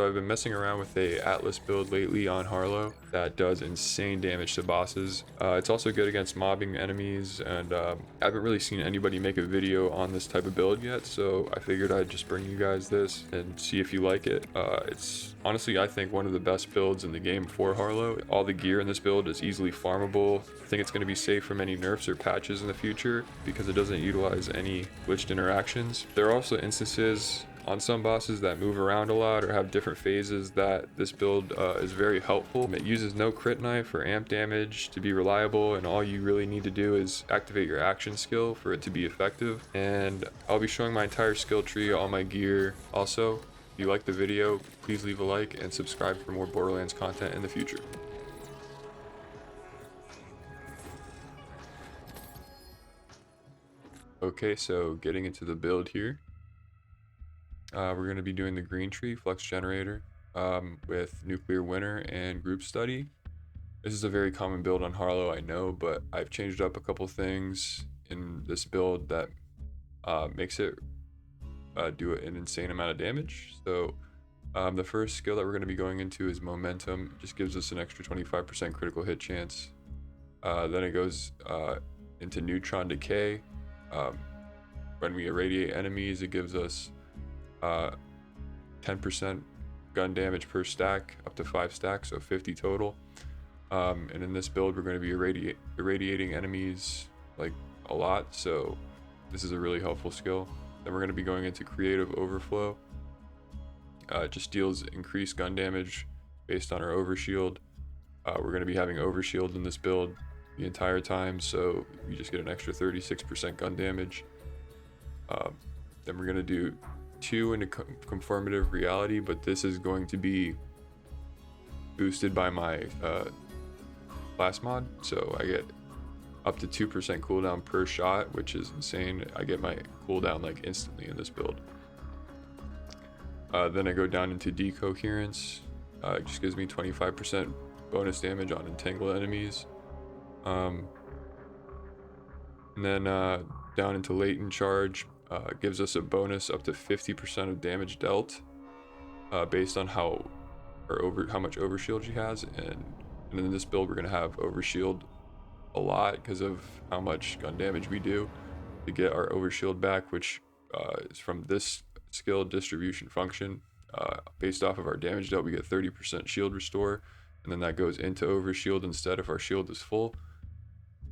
So I've been messing around with a Atlas build lately on Harlowe that does insane damage to bosses. It's also good against mobbing enemies, and I haven't really seen anybody make a video on this type of build yet, so I figured I'd just bring you guys this and see if you like it. It's honestly, I think, one of the best builds in the game for Harlowe. All the gear in this build is easily farmable. I think it's going to be safe from any nerfs or patches in the future because it doesn't utilize any glitched interactions. There are also instances on some bosses that move around a lot or have different phases that this build is very helpful. It uses no crit knife or amp damage to be reliable, and all you really need to do is activate your action skill for it to be effective. And I'll be showing my entire skill tree, all my gear. Also, if you like the video, please leave a like and subscribe for more Borderlands content in the future. Okay, so getting into the build here. We're going to be doing the green tree flux generator with nuclear winter and group study. This is a very common build on Harlowe, I know, but I've changed up a couple things in this build that makes it do an insane amount of damage. So the first skill that we're going to be going into is momentum. It just gives us an extra 25% critical hit chance. Then it goes into neutron decay. When we irradiate enemies, it gives us 10% gun damage per stack, up to 5 stacks, so 50 total. And in this build, we're going to be irradiating enemies like a lot, so this is a really helpful skill. Then we're going to be going into creative overflow. It just deals increased gun damage based on our overshield. We're going to be having overshield in this build the entire time, so you just get an extra 36% gun damage. Then we're going to do 2 into conformative reality, but this is going to be boosted by my class mod, so I get up to 2% cooldown per shot, which is insane. I get my cooldown like instantly in this build. Then I go down into decoherence. It just gives me 25% bonus damage on entangled enemies. And then down into latent charge. Gives us a bonus up to 50% of damage dealt based on how much overshield she has, and in this build we're going to have overshield a lot because of how much gun damage we do to get our overshield back, which is from this skill distribution function. Based off of our damage dealt, we get 30% shield restore, and then that goes into overshield instead if our shield is full.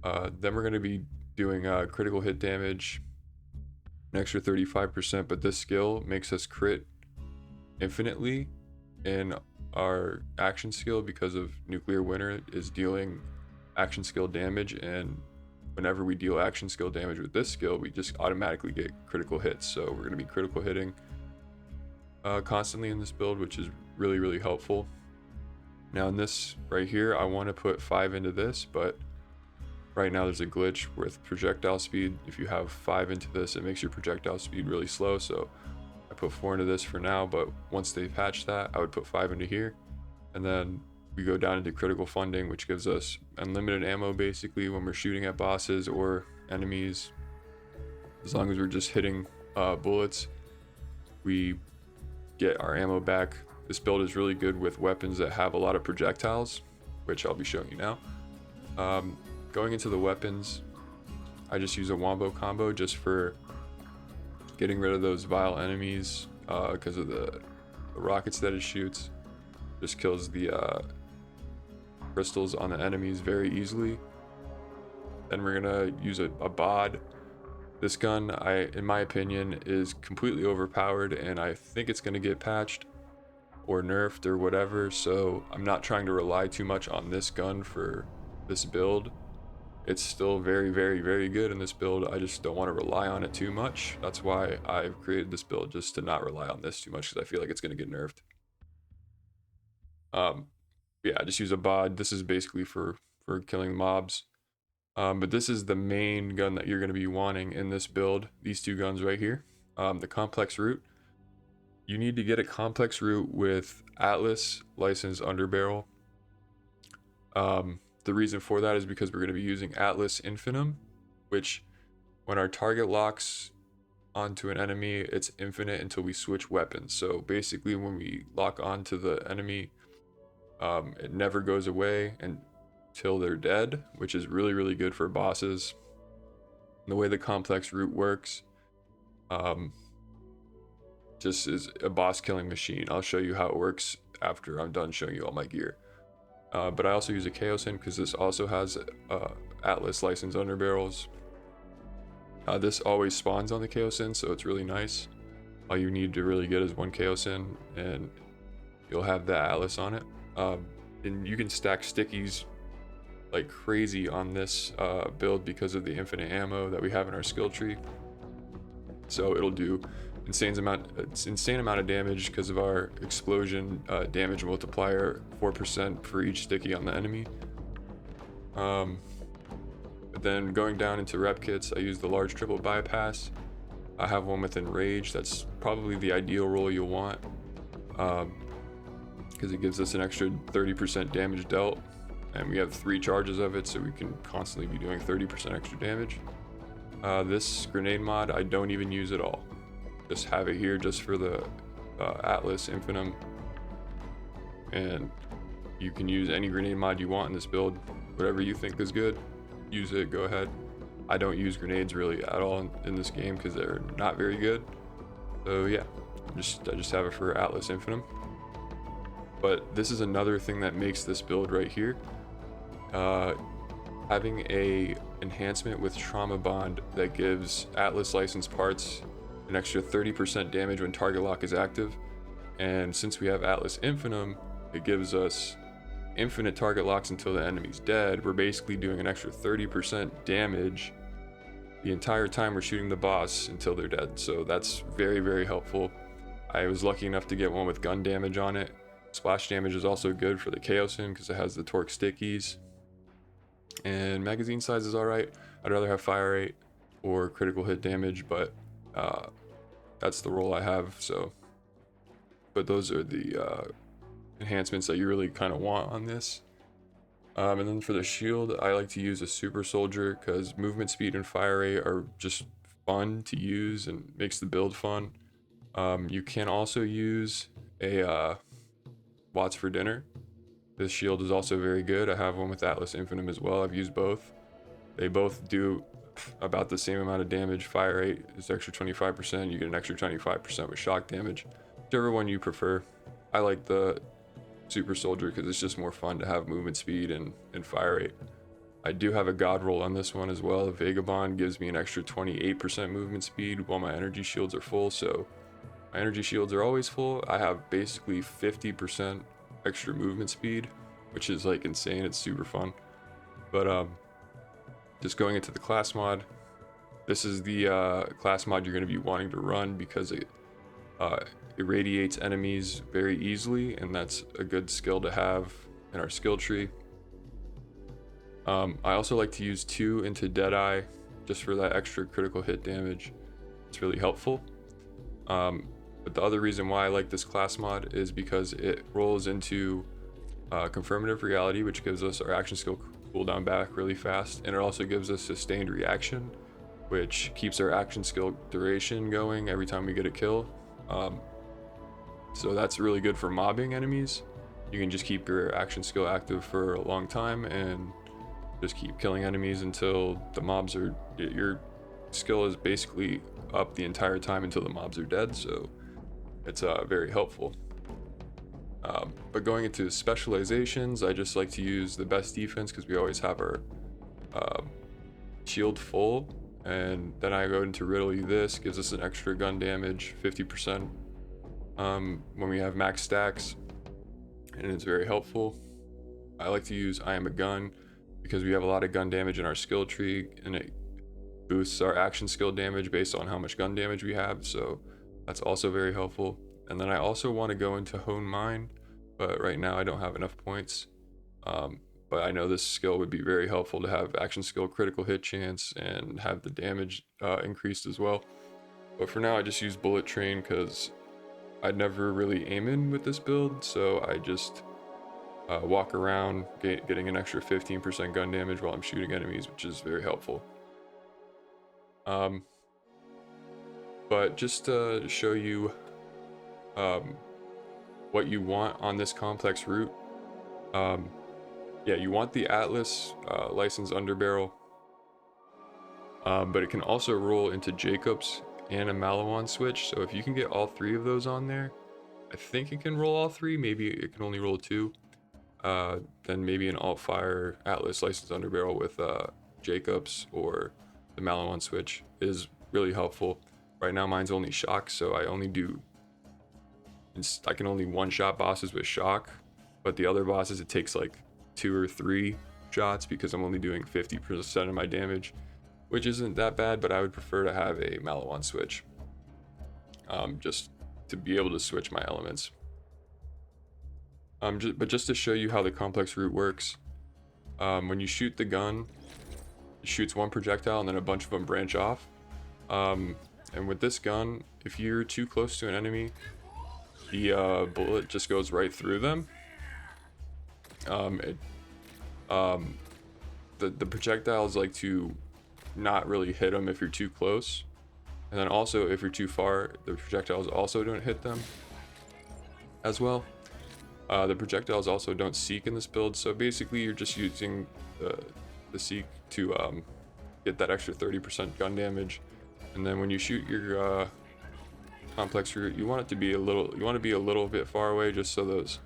Then we're going to be doing critical hit damage, an extra 35%, but this skill makes us crit infinitely in our action skill because of nuclear winter is dealing action skill damage, and whenever we deal action skill damage with this skill, we just automatically get critical hits. So we're going to be critical hitting constantly in this build, which is really helpful. Now in this right here, I want to put 5 into this, but right now there's a glitch with projectile speed. If you have 5 into this, it makes your projectile speed really slow, so I put 4 into this for now, but once they patch that, I would put 5 into here. And then we go down into critical funding, which gives us unlimited ammo basically when we're shooting at bosses or enemies. As long as we're just hitting bullets, we get our ammo back. This build is really good with weapons that have a lot of projectiles, which I'll be showing you now. Going into the weapons, I just use a wombo combo just for getting rid of those vile enemies because of the rockets that it shoots. Just kills the crystals on the enemies very easily. Then we're gonna use a bod. This gun, in my opinion, is completely overpowered, and I think it's gonna get patched or nerfed or whatever, so I'm not trying to rely too much on this gun for this build. It's still very good in this build. I just don't want to rely on it too much. That's why I've created this build, just to not rely on this too much, because I feel like it's going to get nerfed. Yeah, I just use a bod. This is basically for killing mobs. But this is the main gun that you're going to be wanting in this build. These 2 guns right here. The complex root. You need to get a complex root with Atlas licensed underbarrel. The reason for that is because we're going to be using Atlas Infinum, which when our target locks onto an enemy, it's infinite until we switch weapons. So basically, when we lock onto the enemy, it never goes away until they're dead, which is really, really good for bosses. And the way the complex route works, just is a boss killing machine. I'll show you how it works after I'm done showing you all my gear. But I also use a Kaoson because this also has Atlas licensed underbarrels. This always spawns on the Kaoson, so it's really nice. All you need to really get is one Kaoson, and you'll have the Atlas on it. And you can stack stickies like crazy on this build because of the infinite ammo that we have in our skill tree. So it'll do insane amount of damage because of our explosion damage multiplier, 4% for each sticky on the enemy. But then going down into rep kits, I use the large triple bypass. I have one with enrage. That's probably the ideal roll you'll want, because it gives us an extra 30% damage dealt, and we have 3 charges of it, so we can constantly be doing 30% extra damage. This grenade mod I don't even use at all. Just have it here just for the Atlas Infinum, and you can use any grenade mod you want in this build. Whatever you think is good, use it, go ahead. I don't use grenades really at all in this game because they're not very good. So yeah, I just have it for Atlas Infinum. But this is another thing that makes this build right here. Having a enhancement with trauma bond that gives Atlas licensed parts an extra 30% damage when target lock is active, and since we have Atlas Infinum, it gives us infinite target locks until the enemy's dead. We're basically doing an extra 30% damage the entire time we're shooting the boss until they're dead. So that's very, very helpful. I was lucky enough to get one with gun damage on it. Splash damage is also good for the Kaoson because it has the torque stickies. And magazine size is alright. I'd rather have fire rate or critical hit damage, but that's the roll I have. So, but those are the enhancements that you really kind of want on this. And then for the shield, I like to use a super soldier because movement speed and fire rate are just fun to use and makes the build fun. You can also use a Watts for dinner. This shield is also very good. I have one with Atlas Infinum as well. I've used both. They both do about the same amount of damage. Fire rate is extra 25%. You get an extra 25% with shock damage. Whichever one you prefer. I like the super soldier because it's just more fun to have movement speed and fire rate. I do have a god roll on this one as well. The Vagabond gives me an extra 28% movement speed while my energy shields are full. So my energy shields are always full. I have basically 50% extra movement speed, which is like insane. It's super fun. But just going into the class mod, this is the class mod you're going to be wanting to run because it irradiates enemies very easily, and that's a good skill to have in our skill tree. I also like to use 2 into Deadeye just for that extra critical hit damage. It's really helpful. But the other reason why I like this class mod is because it rolls into confirmative reality, which gives us our action skill cooldown back really fast, and it also gives us sustained reaction, which keeps our action skill duration going every time we get a kill. So that's really good for mobbing enemies. You can just keep your action skill active for a long time and just keep killing enemies until the mobs are, your skill is basically up the entire time until the mobs are dead. So it's very helpful. But going into specializations, I just like to use the best defense because we always have our shield full, and then I go into riddle you. This gives us an extra gun damage, 50%, when we have max stacks, and it's very helpful. I like to use I am a gun because we have a lot of gun damage in our skill tree, and it boosts our action skill damage based on how much gun damage we have, so that's also very helpful. And then I also want to go into hone mine, but right now I don't have enough points. But I know this skill would be very helpful to have action skill, critical hit chance, and have the damage increased as well. But for now I just use bullet train because I'd never really aim in with this build, so I just walk around getting an extra 15% gun damage while I'm shooting enemies, which is very helpful. But just to show you what you want on this complex route, yeah, you want the Atlas licensed underbarrel, but it can also roll into Jacobs and a Malawan switch. So if you can get all 3 of those on there, I think it can roll all 3. Maybe it can only roll 2. Then maybe an alt fire Atlas licensed underbarrel with Jacobs or the Malawan switch is really helpful. Right now mine's only shock, so I can only one-shot bosses with shock, but the other bosses it takes like 2 or 3 shots because I'm only doing 50% of my damage, which isn't that bad, but I would prefer to have a Malawan switch, just to be able to switch my elements. But just to show you how the complex route works, when you shoot the gun, it shoots one projectile and then a bunch of them branch off. And with this gun, if you're too close to an enemy, the bullet just goes right through them. The projectiles like to not really hit them if you're too close, and then also if you're too far, the projectiles also don't hit them as well. The projectiles also don't seek in this build, so basically you're just using the seek to get that extra 30% gun damage. And then when you shoot your complex route, you want to be a little bit far away, just so those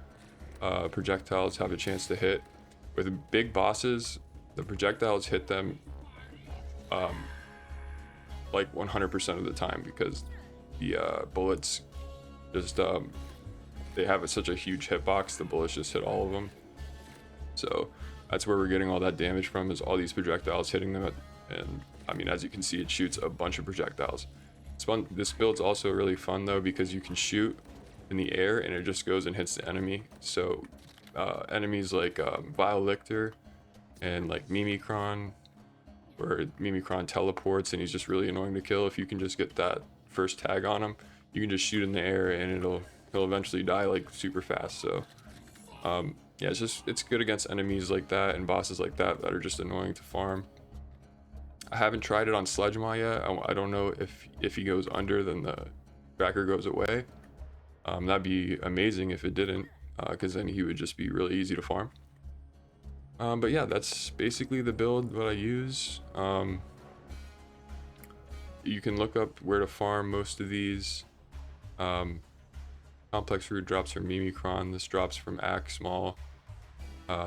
projectiles have a chance to hit. With big bosses, the projectiles hit them like 100% of the time, because the bullets just they have such a huge hitbox. The bullets just hit all of them. So that's where we're getting all that damage from, is all these projectiles hitting them. And I mean, as you can see, it shoots a bunch of projectiles. It's fun. This build's also really fun though, because you can shoot in the air and it just goes and hits the enemy. So enemies like Vile Lictor and like Mimicron, where Mimicron teleports and he's just really annoying to kill. If you can just get that first tag on him, you can just shoot in the air and he'll eventually die like super fast. So yeah, it's good against enemies like that and bosses like that are just annoying to farm. I haven't tried it on Sledgemaw yet. I don't know if he goes under, then the tracker goes away. That'd be amazing if it didn't, because then he would just be really easy to farm. But yeah, that's basically the build what I use. You can look up where to farm most of these. Complex route drops from Mimicron. This drops from Axemaul.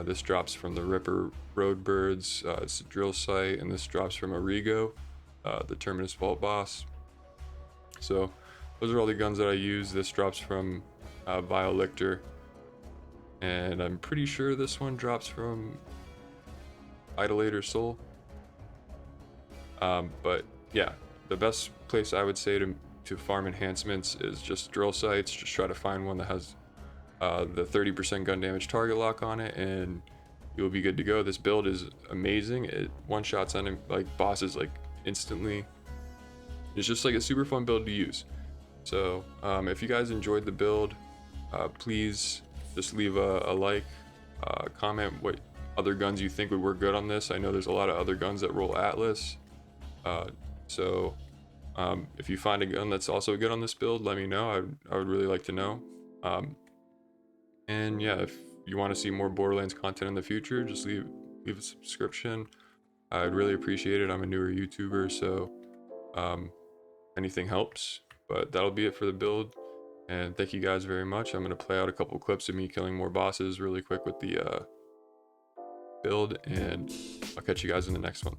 This drops from the Ripper Roadbirds. It's a drill site, and this drops from Origo, the Terminus Vault boss. So those are all the guns that I use. This drops from Vile Lictor, and I'm pretty sure this one drops from Idolator Soul. But yeah, the best place I would say to farm enhancements is just drill sites. Just try to find one that has the 30% gun damage target lock on it, and you'll be good to go. This build is amazing. It one-shots on like bosses like instantly. It's just like a super fun build to use. So if you guys enjoyed the build, please just leave a like, comment what other guns you think would work good on this. I know there's a lot of other guns that roll Atlas, so if you find a gun that's also good on this build, let me know. I would really like to know. And yeah, if you want to see more Borderlands content in the future, just leave a subscription. I'd really appreciate it. I'm a newer YouTuber, so anything helps. But that'll be it for the build, and thank you guys very much. I'm going to play out a couple clips of me killing more bosses really quick with the build, and I'll catch you guys in the next one.